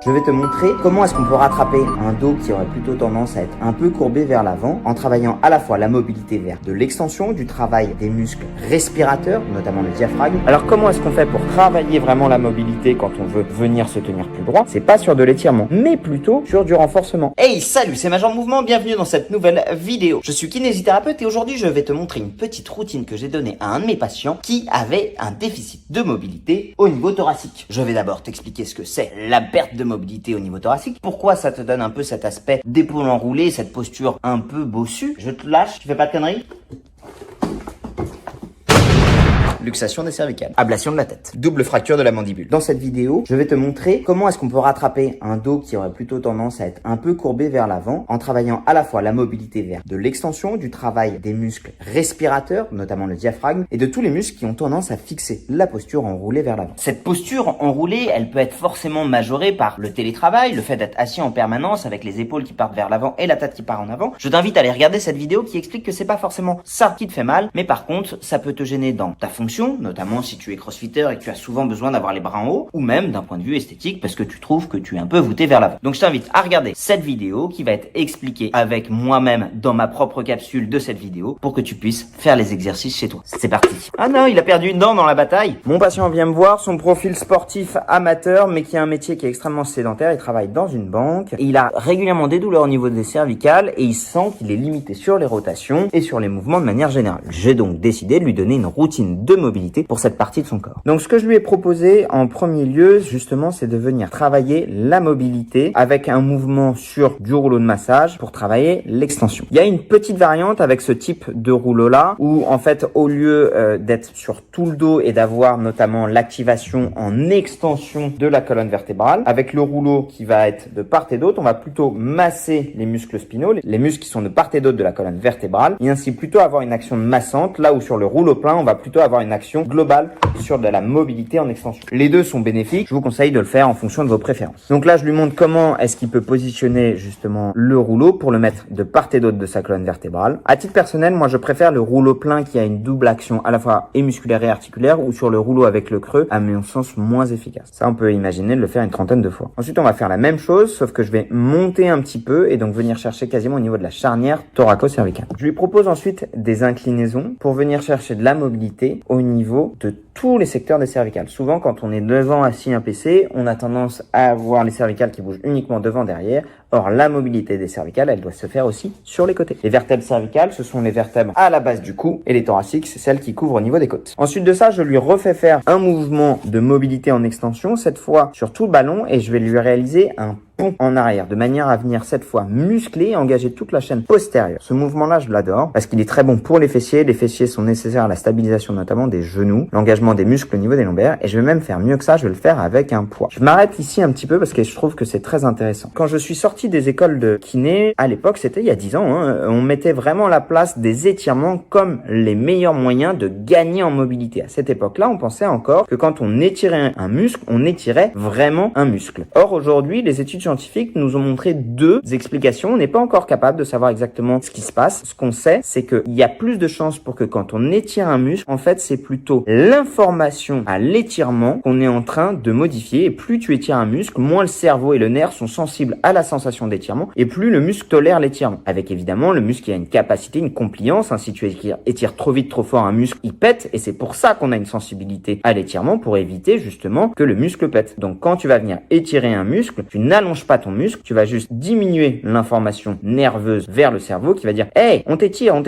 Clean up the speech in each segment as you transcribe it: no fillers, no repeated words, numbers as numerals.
Je vais te montrer comment est-ce qu'on peut rattraper un dos qui aurait plutôt tendance à être un peu courbé vers l'avant en travaillant à la fois la mobilité vers de l'extension, du travail des muscles respirateurs, notamment le diaphragme. Alors comment est-ce qu'on fait pour travailler vraiment la mobilité quand on veut venir se tenir plus droit? C'est pas sur de l'étirement, mais plutôt sur du renforcement. Hey, salut, c'est Major Mouvement, bienvenue dans cette nouvelle vidéo. Je suis kinésithérapeute et aujourd'hui je vais te montrer une petite routine que j'ai donnée à un de mes patients qui avait un déficit de mobilité au niveau thoracique. Je vais d'abord t'expliquer ce que c'est la perte de mobilité au niveau thoracique, pourquoi ça te donne un peu cet aspect d'épaule enroulée, cette posture un peu bossue. Je te lâche, tu fais pas de conneries. Luxation des cervicales, ablation de la tête, double fracture de la mandibule. Dans cette vidéo, je vais te montrer comment est-ce qu'on peut rattraper un dos qui aurait plutôt tendance à être un peu courbé vers l'avant en travaillant à la fois la mobilité vers de l'extension, du travail des muscles respirateurs, notamment le diaphragme, et de tous les muscles qui ont tendance à fixer la posture enroulée vers l'avant. Cette posture enroulée, elle peut être forcément majorée par le télétravail, le fait d'être assis en permanence avec les épaules qui partent vers l'avant et la tête qui part en avant. Je t'invite à aller regarder cette vidéo qui explique que c'est pas forcément ça qui te fait mal, mais par contre, ça peut te gêner dans ta fonction, notamment si tu es crossfitter et que tu as souvent besoin d'avoir les bras en haut, ou même d'un point de vue esthétique parce que tu trouves que tu es un peu voûté vers l'avant. Donc je t'invite à regarder cette vidéo qui va être expliquée avec moi-même dans ma propre capsule de cette vidéo pour que tu puisses faire les exercices chez toi. C'est parti. Ah non, il a perdu une dent dans la bataille. Mon patient vient me voir, son profil sportif amateur mais qui a un métier qui est extrêmement sédentaire, il travaille dans une banque et il a régulièrement des douleurs au niveau des cervicales et il sent qu'il est limité sur les rotations et sur les mouvements de manière générale. J'ai donc décidé de lui donner une routine de mobilité pour cette partie de son corps. Donc ce que je lui ai proposé en premier lieu justement c'est de venir travailler la mobilité avec un mouvement sur du rouleau de massage pour travailler l'extension. Il y a une petite variante avec ce type de rouleau là où en fait au lieu d'être sur tout le dos et d'avoir notamment l'activation en extension de la colonne vertébrale, avec le rouleau qui va être de part et d'autre, on va plutôt masser les muscles spinaux, les muscles qui sont de part et d'autre de la colonne vertébrale et ainsi plutôt avoir une action massante, là où sur le rouleau plein on va plutôt avoir une action globale sur de la mobilité en extension. Les deux sont bénéfiques, je vous conseille de le faire en fonction de vos préférences. Donc là je lui montre comment est-ce qu'il peut positionner justement le rouleau pour le mettre de part et d'autre de sa colonne vertébrale. À titre personnel, moi je préfère le rouleau plein qui a une double action à la fois et musculaire et articulaire, ou sur le rouleau avec le creux, à mon sens moins efficace. Ça on peut imaginer de le faire une trentaine de fois. Ensuite on va faire la même chose, sauf que je vais monter un petit peu et donc venir chercher quasiment au niveau de la charnière thoraco-cervicale. Je lui propose ensuite des inclinaisons pour venir chercher de la mobilité au niveau de tous les secteurs des cervicales. Souvent, quand on est devant assis un PC, on a tendance à avoir les cervicales qui bougent uniquement devant, derrière. Or, la mobilité des cervicales, elle doit se faire aussi sur les côtés. Les vertèbres cervicales, ce sont les vertèbres à la base du cou et les thoraciques, c'est celles qui couvrent au niveau des côtes. Ensuite de ça, je lui refais faire un mouvement de mobilité en extension, cette fois sur tout le ballon, et je vais lui réaliser un pont en arrière, de manière à venir cette fois muscler et engager toute la chaîne postérieure. Ce mouvement-là, je l'adore parce qu'il est très bon pour les fessiers. Les fessiers sont nécessaires à la stabilisation notamment des genoux, l'engagement des muscles au niveau des lombaires, et je vais même faire mieux que ça, je vais le faire avec un poids. Je m'arrête ici un petit peu parce que je trouve que c'est très intéressant. Quand je suis sorti des écoles de kiné, à l'époque, c'était il y a 10 ans, on mettait vraiment la place des étirements comme les meilleurs moyens de gagner en mobilité. À cette époque-là, on pensait encore que quand on étirait un muscle, on étirait vraiment un muscle. Or, aujourd'hui, les études scientifiques nous ont montré deux explications. On n'est pas encore capable de savoir exactement ce qui se passe. Ce qu'on sait, c'est qu'il y a plus de chances pour que quand on étire un muscle, en fait, c'est plutôt l'information à l'étirement qu'on est en train de modifier. Et plus tu étires un muscle, moins le cerveau et le nerf sont sensibles à la sensation d'étirement et plus le muscle tolère l'étirement. Avec évidemment le muscle qui a une capacité, une compliance. Si tu étires trop vite, trop fort un muscle, il pète, et c'est pour ça qu'on a une sensibilité à l'étirement, pour éviter justement que le muscle pète. Donc quand tu vas venir étirer un muscle, tu n'allonges pas ton muscle, tu vas juste diminuer l'information nerveuse vers le cerveau qui va dire hey, on t'étire,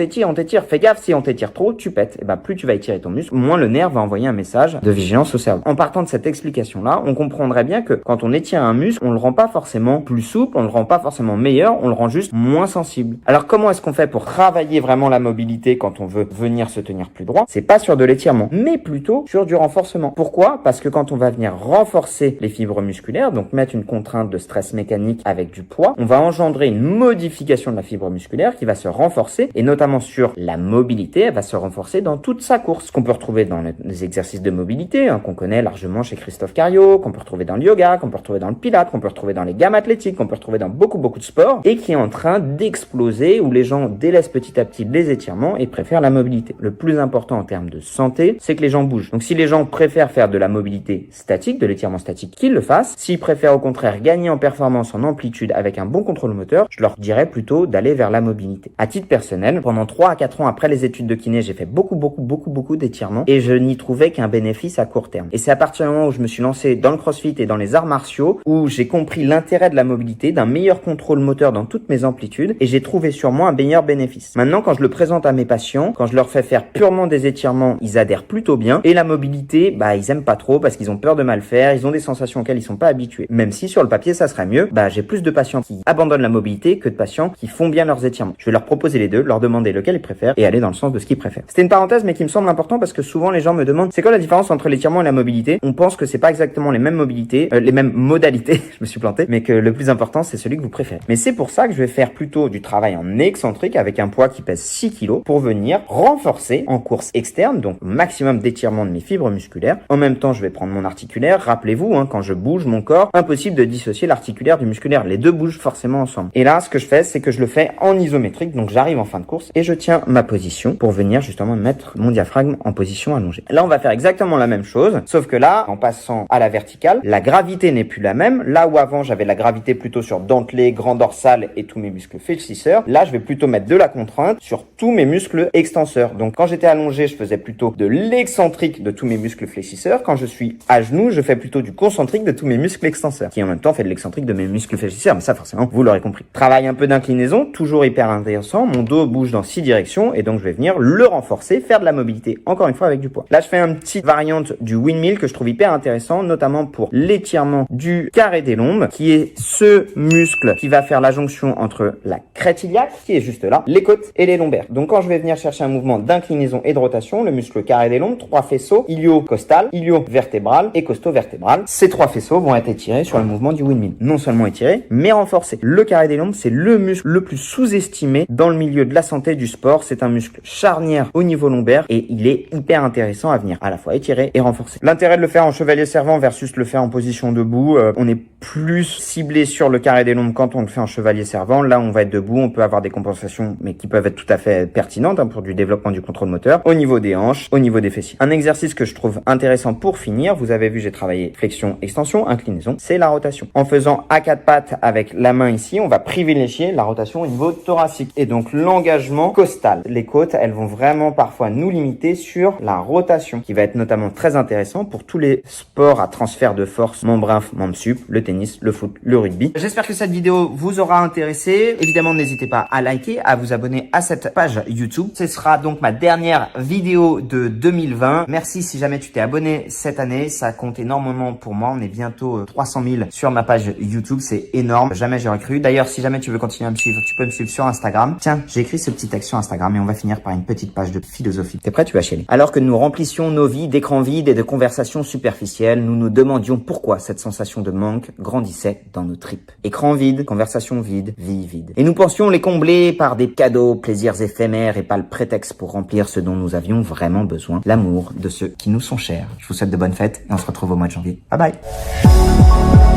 fais gaffe, si on t'étire trop, tu pètes. Et plus tu vas étirer ton muscle, moins le nerf va envoyer un message de vigilance au cerveau. En partant de cette explication-là, on comprendrait bien que quand on étire un muscle, on le rend pas forcément plus souple, on le rend pas forcément meilleur, on le rend juste moins sensible. Alors comment est-ce qu'on fait pour travailler vraiment la mobilité quand on veut venir se tenir plus droit? C'est pas sur de l'étirement, mais plutôt sur du renforcement. Pourquoi? Parce que quand on va venir renforcer les fibres musculaires, donc mettre une contrainte de stress mécanique avec du poids, on va engendrer une modification de la fibre musculaire qui va se renforcer, et notamment sur la mobilité, elle va se renforcer dans toute sa course. Ce qu'on peut retrouver dans les des exercices de mobilité qu'on connaît largement chez Christophe Cario, qu'on peut retrouver dans le yoga, qu'on peut retrouver dans le pilates, qu'on peut retrouver dans les gammes athlétiques, qu'on peut retrouver dans beaucoup de sports et qui est en train d'exploser où les gens délaissent petit à petit les étirements et préfèrent la mobilité. Le plus important en termes de santé, c'est que les gens bougent. Donc si les gens préfèrent faire de la mobilité statique, de l'étirement statique, qu'ils le fassent. S'ils préfèrent au contraire gagner en performance, en amplitude avec un bon contrôle moteur, je leur dirais plutôt d'aller vers la mobilité. À titre personnel, pendant 3 à 4 ans après les études de kiné, j'ai fait beaucoup d'étirements et je n'y trouvais qu'un bénéfice à court terme. Et c'est à partir du moment où je me suis lancé dans le crossfit et dans les arts martiaux où j'ai compris l'intérêt de la mobilité, d'un meilleur contrôle moteur dans toutes mes amplitudes et j'ai trouvé sur moi un meilleur bénéfice. Maintenant, quand je le présente à mes patients, quand je leur fais faire purement des étirements, ils adhèrent plutôt bien et la mobilité, ils aiment pas trop parce qu'ils ont peur de mal faire, ils ont des sensations auxquelles ils sont pas habitués. Même si sur le papier ça serait mieux, j'ai plus de patients qui abandonnent la mobilité que de patients qui font bien leurs étirements. Je vais leur proposer les deux, leur demander lequel ils préfèrent et aller dans le sens de ce qu'ils préfèrent. C'était une parenthèse mais qui me semble important parce que souvent les gens me demandent c'est quoi la différence entre l'étirement et la mobilité. On pense que c'est pas exactement les mêmes mobilités, les mêmes modalités, je me suis planté, mais que le plus important c'est celui que vous préférez. Mais c'est pour ça que je vais faire plutôt du travail en excentrique avec un poids qui pèse 6 kg pour venir renforcer en course externe, donc maximum d'étirement de mes fibres musculaires. En même temps, je vais prendre mon articulaire. Rappelez-vous, quand je bouge mon corps, impossible de dissocier l'articulaire du musculaire. Les deux bougent forcément ensemble. Et là, ce que je fais, c'est que je le fais en isométrique. Donc, j'arrive en fin de course et je tiens ma position pour venir justement mettre mon diaphragme en position allongée. Là, on va faire exactement la même chose, sauf que là, en passant à la verticale, la gravité n'est plus la même. Là où avant, j'avais la gravité plutôt sur dentelé, grand dorsal et tous mes muscles fléchisseurs, là, je vais plutôt mettre de la contrainte sur tous mes muscles extenseurs. Donc, quand j'étais allongé, je faisais plutôt de l'excentrique de tous mes muscles fléchisseurs. Quand je suis à genoux, je fais plutôt du concentrique de tous mes muscles extenseurs, qui en même temps fait de l'excentrique de mes muscles fléchisseurs. Mais ça, forcément, vous l'aurez compris. Travail un peu d'inclinaison, toujours hyper intéressant. Mon dos bouge dans 6 directions et donc je vais venir le renforcer, faire de la mobilité, encore une fois avec du poids. Là, je fais une petite variante du windmill que je trouve hyper intéressant, notamment pour l'étirement du carré des lombes, qui est ce muscle qui va faire la jonction entre la crête iliaque, qui est juste là, les côtes et les lombaires. Donc, quand je vais venir chercher un mouvement d'inclinaison et de rotation, le muscle carré des lombes, 3 faisceaux, ilio-costal, ilio-vertébral et costo-vertébral. Ces 3 faisceaux vont être étirés sur le mouvement du windmill. Non seulement étirés, mais renforcés. Le carré des lombes, c'est le muscle le plus sous-estimé dans le milieu de la santé du sport. C'est un muscle charnière au niveau lombaire et il est hyper intéressant à venir à la fois étirer et renforcer. L'intérêt de le faire en chevalier servant versus le faire en position debout, on est plus ciblé sur le carré des lombes quand on le fait en chevalier servant. Là, on va être debout, on peut avoir des compensations, mais qui peuvent être tout à fait pertinentes pour du développement du contrôle moteur, au niveau des hanches, au niveau des fessiers. Un exercice que je trouve intéressant pour finir, vous avez vu, j'ai travaillé flexion, extension, inclinaison, c'est la rotation. En faisant à 4 pattes avec la main ici, on va privilégier la rotation au niveau thoracique et donc l'engagement costal. Les côtes, elles vont vraiment parfois nous limiter sur la rotation, qui va être notamment très intéressant pour tous les sports à transfert de force, membre inf, membre sup, le tennis, le foot, le rugby. J'espère que cette vidéo vous aura intéressé. Évidemment, n'hésitez pas à liker, à vous abonner à cette page YouTube. Ce sera donc ma dernière vidéo de 2020. Merci si jamais tu t'es abonné cette année. Ça compte énormément pour moi. On est bientôt 300 000 sur ma page YouTube. C'est énorme. Jamais j'aurais cru. D'ailleurs, si jamais tu veux continuer à me suivre, tu peux me suivre sur Instagram. Tiens, j'ai écrit ce petit texte sur Instagram et on va finir par une petite page de philosophie. T'es prêt? Tu vas chialer. Alors que nous remplissions nos vies d'écrans vides et de conversations superficielles, nous nous demandions pourquoi cette sensation de manque grandissait dans nos tripes. Écran vide, conversation vide, vie vide. Et nous pensions les combler par des cadeaux, plaisirs éphémères et pas le prétexte pour remplir ce dont nous avions vraiment besoin, l'amour de ceux qui nous sont chers. Je vous souhaite de bonnes fêtes et on se retrouve au mois de janvier. Bye bye.